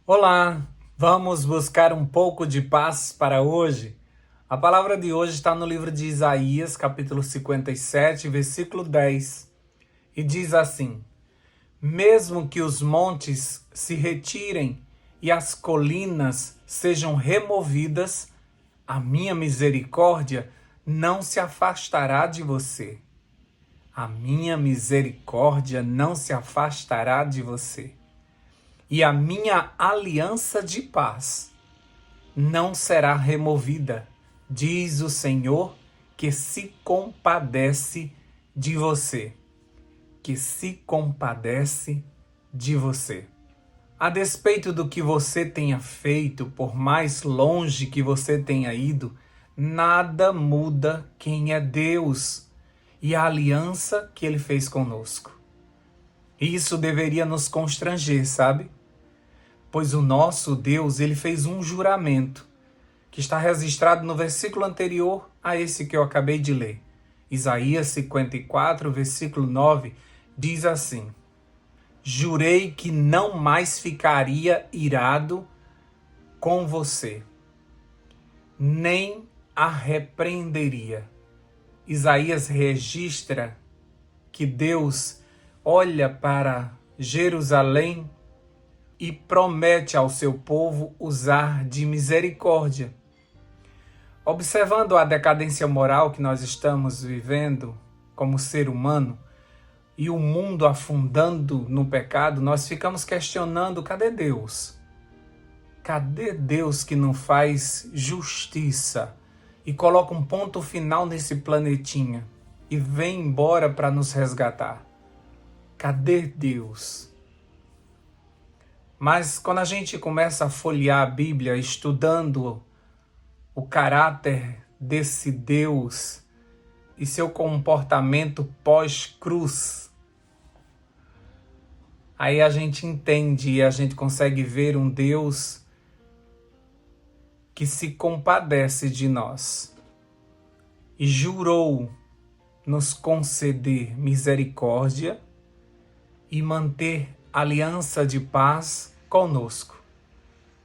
Olá, vamos buscar um pouco de paz para hoje? A palavra de hoje está no livro de Isaías, capítulo 57, versículo 10, e diz assim: Mesmo que os montes se retirem e as colinas sejam removidas, a minha misericórdia não se afastará de você. A minha misericórdia não se afastará de você. E a minha aliança de paz não será removida, diz o Senhor que se compadece de você. Que se compadece de você. A despeito do que você tenha feito, por mais longe que você tenha ido, nada muda quem é Deus e a aliança que Ele fez conosco. Isso deveria nos constranger, sabe? Pois o nosso Deus, ele fez um juramento, que está registrado no versículo anterior a esse que eu acabei de ler. Isaías 54, versículo 9, diz assim: Jurei que não mais ficaria irado com você, nem a repreenderia. Isaías registra que Deus olha para Jerusalém e promete ao seu povo usar de misericórdia. Observando a decadência moral que nós estamos vivendo como ser humano e o mundo afundando no pecado, nós ficamos questionando: cadê Deus? Cadê Deus que não faz justiça e coloca um ponto final nesse planetinha e vem embora para nos resgatar? Cadê Deus? Mas quando a gente começa a folhear a Bíblia, estudando o caráter desse Deus e seu comportamento pós-cruz, aí a gente entende e a gente consegue ver um Deus que se compadece de nós e jurou nos conceder misericórdia e manter aliança de paz conosco.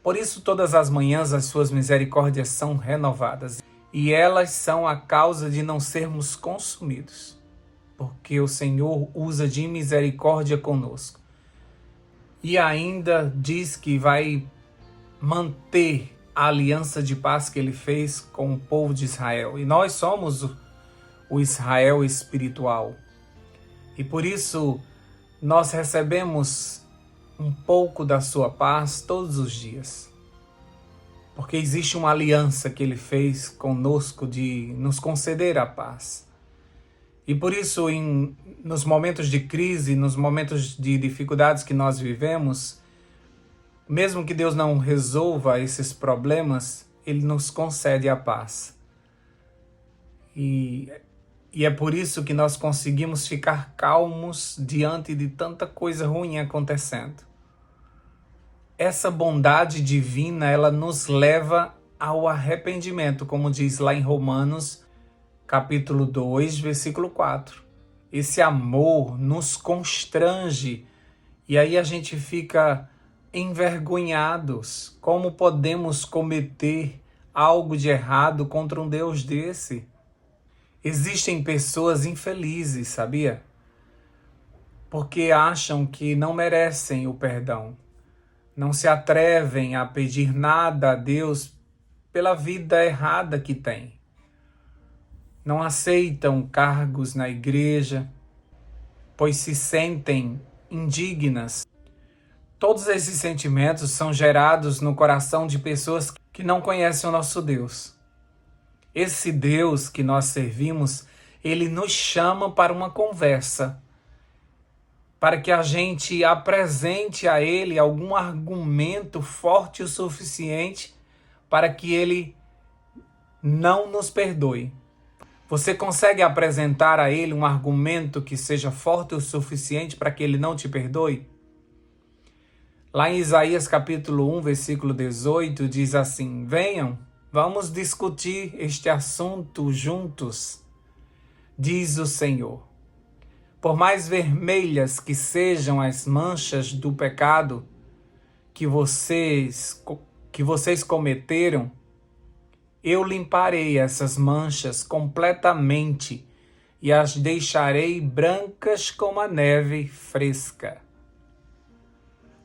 Por isso, todas as manhãs as suas misericórdias são renovadas, e elas são a causa de não sermos consumidos, porque o Senhor usa de misericórdia conosco. E ainda diz que vai manter a aliança de paz que ele fez com o povo de Israel. E nós somos o Israel espiritual. E por isso, nós recebemos um pouco da sua paz todos os dias. Porque existe uma aliança que ele fez conosco de nos conceder a paz. E por isso, nos momentos de crise, nos momentos de dificuldades que nós vivemos, mesmo que Deus não resolva esses problemas, ele nos concede a paz. E é por isso que nós conseguimos ficar calmos diante de tanta coisa ruim acontecendo. Essa bondade divina, ela nos leva ao arrependimento, como diz lá em Romanos, capítulo 2, versículo 4. Esse amor nos constrange e aí a gente fica envergonhados. Como podemos cometer algo de errado contra um Deus desse? Existem pessoas infelizes, sabia? Porque acham que não merecem o perdão. Não se atrevem a pedir nada a Deus pela vida errada que têm. Não aceitam cargos na igreja, pois se sentem indignas. Todos esses sentimentos são gerados no coração de pessoas que não conhecem o nosso Deus. Esse Deus que nós servimos, ele nos chama para uma conversa, para que a gente apresente a ele algum argumento forte o suficiente para que ele não nos perdoe. Você consegue apresentar a ele um argumento que seja forte o suficiente para que ele não te perdoe? Lá em Isaías capítulo 1, versículo 18, diz assim: Venham, vamos discutir este assunto juntos, diz o Senhor. Por mais vermelhas que sejam as manchas do pecado, que vocês cometeram, eu limparei essas manchas completamente e as deixarei brancas como a neve fresca.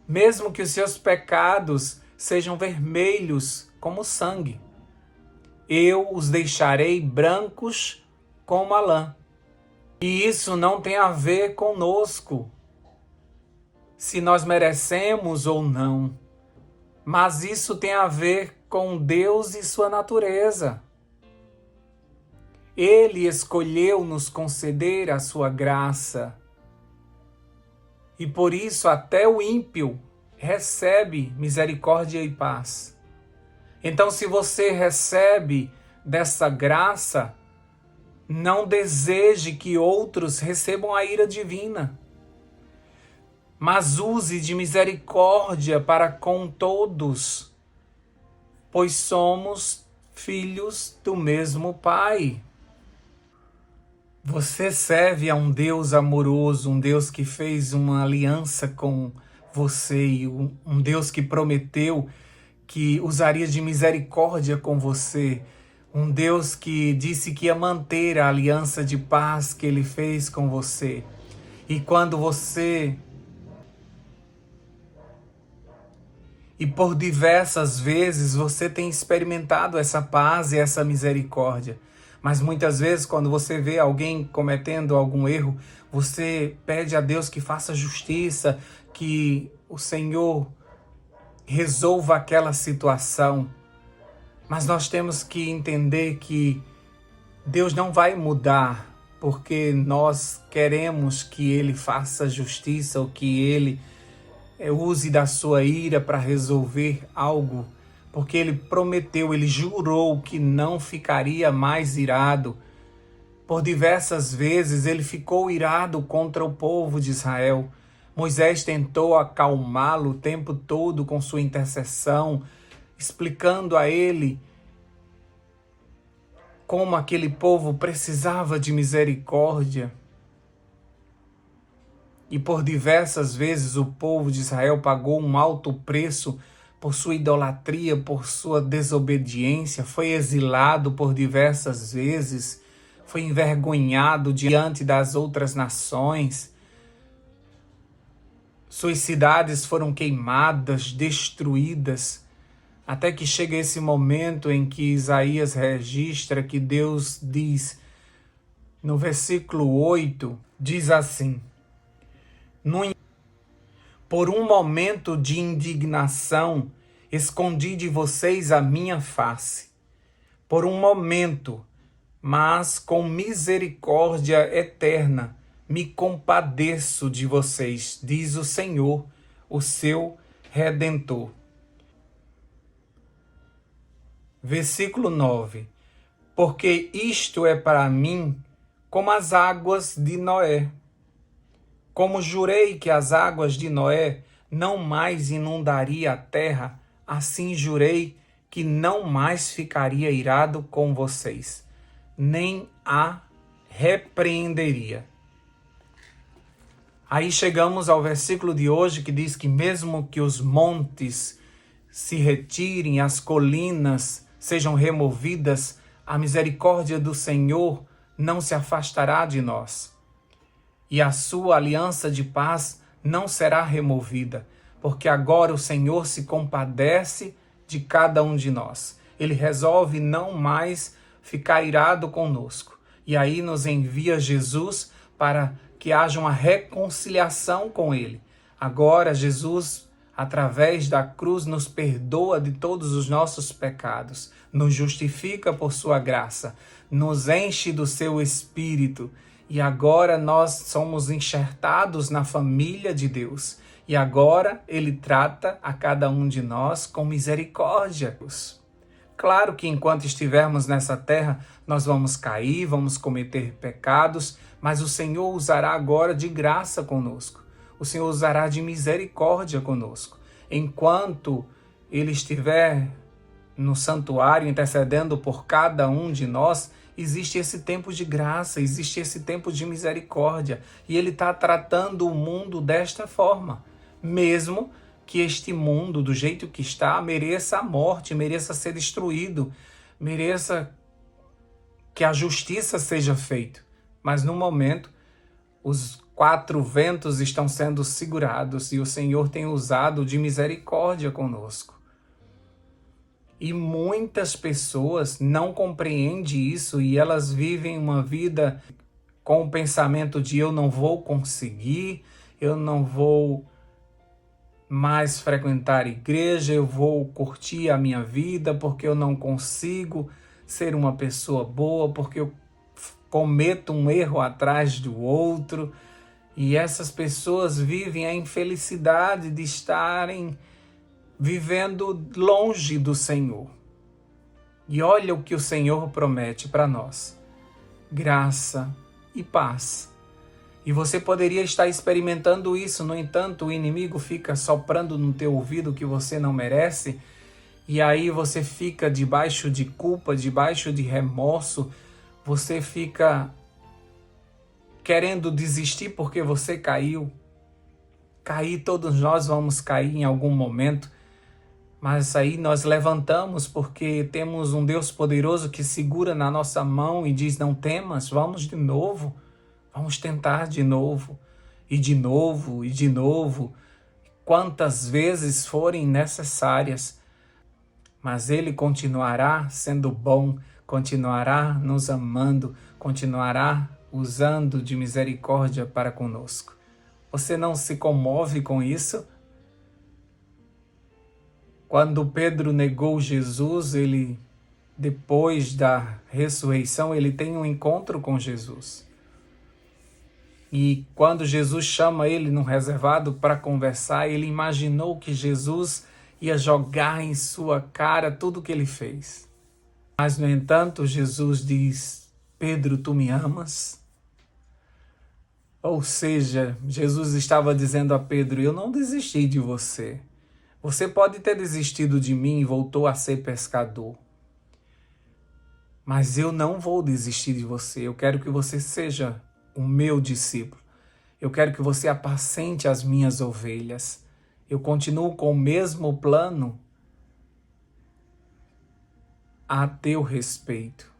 Mesmo que os seus pecados sejam vermelhos como sangue, eu os deixarei brancos como a lã. E isso não tem a ver conosco, se nós merecemos ou não, mas isso tem a ver com Deus e sua natureza. Ele escolheu nos conceder a sua graça. E por isso até o ímpio recebe misericórdia e paz. Então, se você recebe dessa graça, não deseje que outros recebam a ira divina, mas use de misericórdia para com todos, pois somos filhos do mesmo Pai. Você serve a um Deus amoroso, um Deus que fez uma aliança com você e um Deus que prometeu que usaria de misericórdia com você, um Deus que disse que ia manter a aliança de paz que Ele fez com você. E por diversas vezes você tem experimentado essa paz e essa misericórdia. Mas muitas vezes quando você vê alguém cometendo algum erro, você pede a Deus que faça justiça, que o Senhor resolva aquela situação. Mas nós temos que entender que Deus não vai mudar porque nós queremos que Ele faça justiça ou que Ele use da sua ira para resolver algo, porque Ele prometeu, Ele jurou que não ficaria mais irado. Por diversas vezes Ele ficou irado contra o povo de Israel. Moisés tentou acalmá-lo o tempo todo com sua intercessão, explicando a ele como aquele povo precisava de misericórdia. E por diversas vezes o povo de Israel pagou um alto preço por sua idolatria, por sua desobediência, foi exilado por diversas vezes, foi envergonhado diante das outras nações. Suas cidades foram queimadas, destruídas, até que chega esse momento em que Isaías registra que Deus diz, no versículo 8, diz assim: por um momento de indignação, escondi de vocês a minha face. Por um momento, mas com misericórdia eterna, me compadeço de vocês, diz o Senhor, o seu Redentor. Versículo 9. Porque isto é para mim como as águas de Noé. Como jurei que as águas de Noé não mais inundaria a terra, assim jurei que não mais ficaria irado com vocês, nem a repreenderia. Aí chegamos ao versículo de hoje que diz que mesmo que os montes se retirem, as colinas sejam removidas, a misericórdia do Senhor não se afastará de nós. E a sua aliança de paz não será removida, porque agora o Senhor se compadece de cada um de nós. Ele resolve não mais ficar irado conosco. E aí nos envia Jesus para que haja uma reconciliação com Ele. Agora Jesus, através da cruz, nos perdoa de todos os nossos pecados, nos justifica por sua graça, nos enche do seu Espírito. E agora nós somos enxertados na família de Deus. E agora Ele trata a cada um de nós com misericórdia. Claro que enquanto estivermos nessa terra, nós vamos cair, vamos cometer pecados, mas o Senhor usará agora de graça conosco. O Senhor usará de misericórdia conosco. Enquanto Ele estiver no santuário intercedendo por cada um de nós, existe esse tempo de graça, existe esse tempo de misericórdia. E Ele está tratando o mundo desta forma, mesmo que este mundo, do jeito que está, mereça a morte, mereça ser destruído, mereça que a justiça seja feita. Mas no momento, os 4 ventos estão sendo segurados e o Senhor tem usado de misericórdia conosco. E muitas pessoas não compreendem isso e elas vivem uma vida com o pensamento de eu não vou conseguir, eu não vou mais frequentar igreja, eu vou curtir a minha vida porque eu não consigo ser uma pessoa boa, porque eu cometo um erro atrás do outro. E essas pessoas vivem a infelicidade de estarem vivendo longe do Senhor. E olha o que o Senhor promete para nós: graça e paz. E você poderia estar experimentando isso, no entanto, o inimigo fica soprando no teu ouvido que você não merece, e aí você fica debaixo de culpa, debaixo de remorso, você fica querendo desistir porque você caiu. Cair, todos nós vamos cair em algum momento, mas aí nós levantamos porque temos um Deus poderoso que segura na nossa mão e diz: não temas, vamos de novo, vamos tentar de novo, e de novo, e de novo, quantas vezes forem necessárias. Mas Ele continuará sendo bom, continuará nos amando, continuará usando de misericórdia para conosco. Você não se comove com isso? Quando Pedro negou Jesus, depois da ressurreição, ele tem um encontro com Jesus. E quando Jesus chama ele num reservado para conversar, ele imaginou que Jesus ia jogar em sua cara tudo o que ele fez. Mas, no entanto, Jesus diz: Pedro, tu me amas? Ou seja, Jesus estava dizendo a Pedro: eu não desisti de você. Você pode ter desistido de mim e voltou a ser pescador. Mas eu não vou desistir de você. Eu quero que você seja o meu discípulo. Eu quero que você apacente as minhas ovelhas. Eu continuo com o mesmo plano a teu respeito.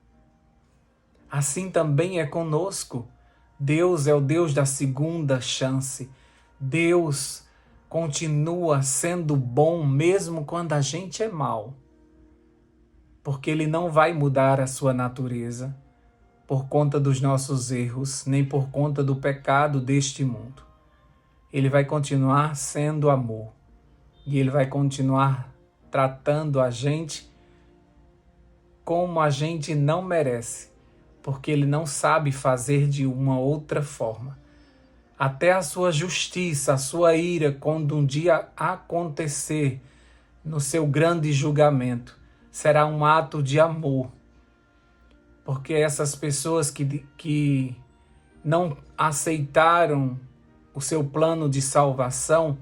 Assim também é conosco. Deus é o Deus da segunda chance. Deus continua sendo bom mesmo quando a gente é mau. Porque Ele não vai mudar a sua natureza por conta dos nossos erros, nem por conta do pecado deste mundo. Ele vai continuar sendo amor. E Ele vai continuar tratando a gente como a gente não merece, porque Ele não sabe fazer de uma outra forma. Até a sua justiça, a sua ira, quando um dia acontecer no seu grande julgamento, será um ato de amor. Porque essas pessoas que não aceitaram o seu plano de salvação,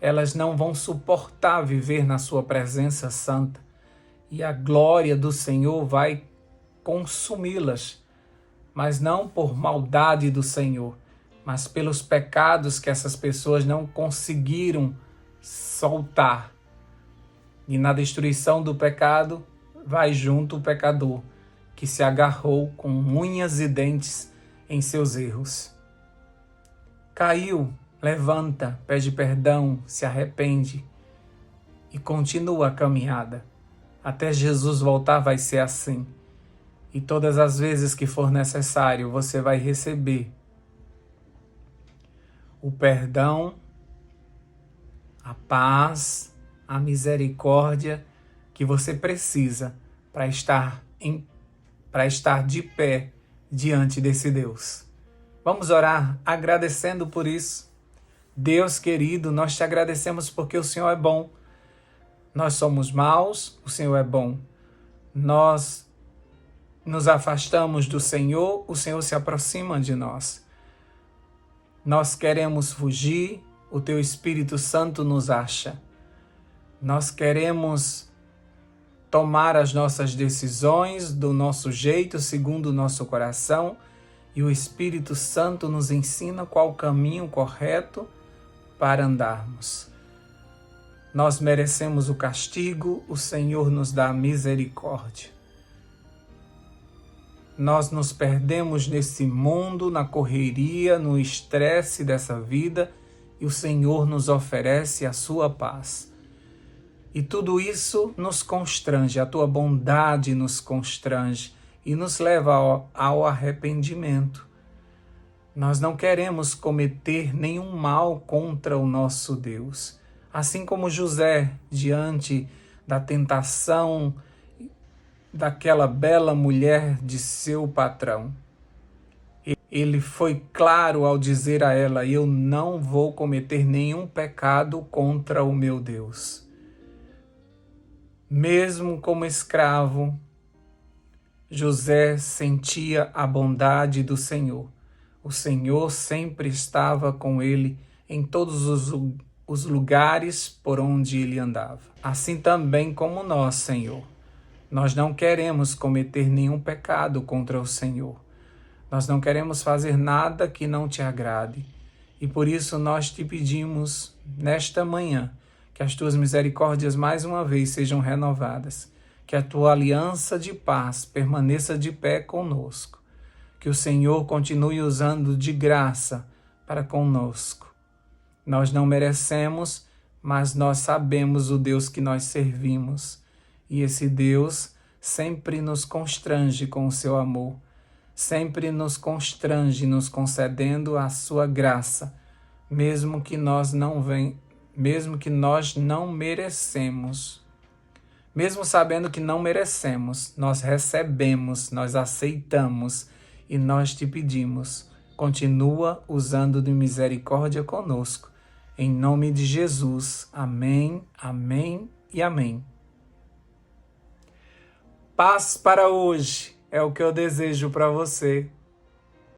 elas não vão suportar viver na sua presença santa. E a glória do Senhor vai consumi-las, mas não por maldade do Senhor, mas pelos pecados que essas pessoas não conseguiram soltar. E na destruição do pecado, vai junto o pecador, que se agarrou com unhas e dentes em seus erros. Caiu, levanta, pede perdão, se arrepende e continua a caminhada. Até Jesus voltar vai ser assim. E todas as vezes que for necessário, você vai receber o perdão, a paz, a misericórdia que você precisa para estar de pé diante desse Deus. Vamos orar agradecendo por isso. Deus querido, nós te agradecemos porque o Senhor é bom. Nós somos maus, o Senhor é bom. Nós nos afastamos do Senhor, o Senhor se aproxima de nós. Nós queremos fugir, o Teu Espírito Santo nos acha. Nós queremos tomar as nossas decisões do nosso jeito, segundo o nosso coração, e o Espírito Santo nos ensina qual o caminho correto para andarmos. Nós merecemos o castigo, o Senhor nos dá a misericórdia. Nós nos perdemos nesse mundo, na correria, no estresse dessa vida, e o Senhor nos oferece a sua paz. E tudo isso nos constrange, a tua bondade nos constrange e nos leva ao arrependimento. Nós não queremos cometer nenhum mal contra o nosso Deus. Assim como José, diante da tentação daquela bela mulher de seu patrão, ele foi claro ao dizer a ela: eu não vou cometer nenhum pecado contra o meu Deus. Mesmo como escravo, José sentia a bondade do Senhor. O Senhor sempre estava com ele em todos os lugares por onde ele andava. Assim também como nós, Senhor. Nós não queremos cometer nenhum pecado contra o Senhor. Nós não queremos fazer nada que não te agrade. E por isso nós te pedimos, nesta manhã, que as tuas misericórdias mais uma vez sejam renovadas, que a tua aliança de paz permaneça de pé conosco, que o Senhor continue usando de graça para conosco. Nós não merecemos, mas nós sabemos o Deus que nós servimos. E esse Deus sempre nos constrange com o seu amor, sempre nos constrange nos concedendo a sua graça, mesmo que nós não merecemos. Mesmo sabendo que não merecemos, nós recebemos, nós aceitamos e nós te pedimos, continua usando de misericórdia conosco. Em nome de Jesus. Amém, amém e amém. Paz para hoje é o que eu desejo para você.